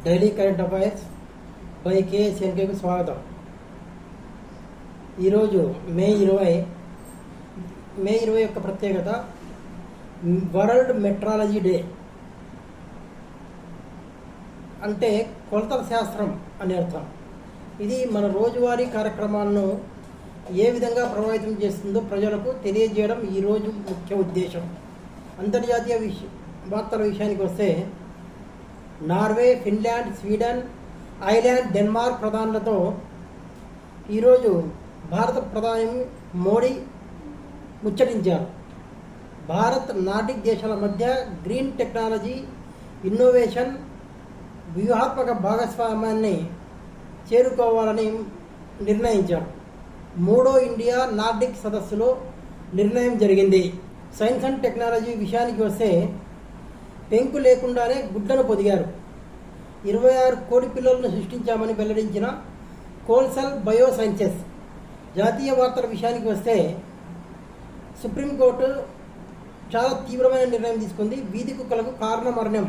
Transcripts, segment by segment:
Daily current affairs by కేఎస్ఎన్కేకు స్వాగతం. ఈరోజు మే 20 యొక్క ప్రత్యేకత వరల్డ్ మెట్రాలజీ డే. అంటే కొలతల శాస్త్రం అని అర్థం. ఇది మన రోజువారీ కార్యక్రమాలను ఏ విధంగా ప్రభావితం చేస్తుందో ప్రజలకు తెలియజేయడం ఈరోజు ముఖ్య ఉద్దేశం. అంతర్జాతీయ వార్తల విషయానికి వస్తే, Norway, Finland, Sweden, Ireland, Denmark ప్రధానులతో ఈరోజు భారత ప్రధాని మోడీ ముచ్చటించారు. భారత్, నార్డిక్ దేశాల మధ్య గ్రీన్ టెక్నాలజీ, ఇన్నోవేషన్, వ్యూహాత్మక భాగస్వామ్యాన్ని చేరుకోవాలని నిర్ణయించారు. మూడో ఇండియా నార్డిక్ సదస్సులో నిర్ణయం జరిగింది. సైన్స్ అండ్ టెక్నాలజీ విషయానికి వస్తే, పెంకు లేకుండానే గుడ్లను పొదిగారు. 26 కోడి పిల్లలను సృష్టించామని వెల్లడించిన కోల్సల్ బయో సైన్సెస్. జాతీయ వార్తల విషయానికి వస్తే, సుప్రీంకోర్టు చాలా తీవ్రమైన నిర్ణయం తీసుకుంది. వీధి కుక్కలకు కారణ మరణం.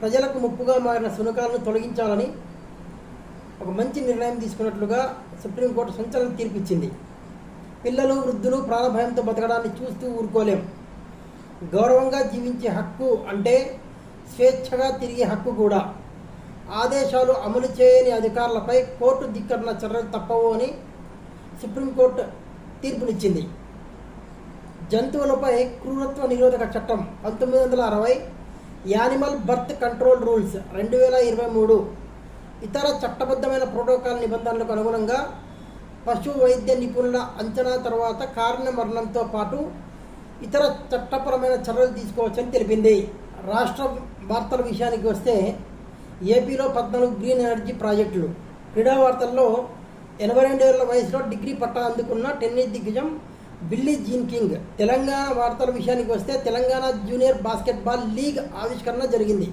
ప్రజలకు ముప్పుగా మారిన శునకాలను తొలగించాలని ఒక మంచి నిర్ణయం తీసుకున్నట్లుగా సుప్రీంకోర్టు సంచలన తీర్పిచ్చింది. పిల్లలు, వృద్ధులు ప్రాణభయంతో బతకడాన్ని చూస్తూ ఊరుకోలేం. గౌరవంగా జీవించే హక్కు అంటే స్వేచ్ఛగా తిరిగే హక్కు కూడా. ఆదేశాలు అమలు చేయని అధికారులపై కోర్టు ధిక్కరణ చర్యలు తప్పవు అని సుప్రీంకోర్టు తీర్పునిచ్చింది. జంతువులపై క్రూరత్వ నిరోధక చట్టం 1960, యానిమల్ బర్త్ కంట్రోల్ రూల్స్ 2023, ఇతర చట్టబద్ధమైన ప్రోటోకాల్ నిబంధనలకు అనుగుణంగా పశు వైద్య నిపుణుల అంచనా తర్వాత కారణ మరణంతో పాటు ఇతర చట్టపరమైన చర్యలు తీసుకోవచ్చని తెలిపింది. రాష్ట్ర వార్తల విషయానికి వస్తే, ఏపీలో 14 గ్రీన్ ఎనర్జీ ప్రాజెక్టులు. క్రీడా వార్తల్లో 82 ఏళ్ల వయసులో డిగ్రీ పట్టా అందుకున్న టెన్నిస్ దిగ్గజం బిల్లీ జీన్ కింగ్. తెలంగాణ వార్తల విషయానికి వస్తే, తెలంగాణ జూనియర్ బాస్కెట్బాల్ లీగ్ ఆవిష్కరణ జరిగింది.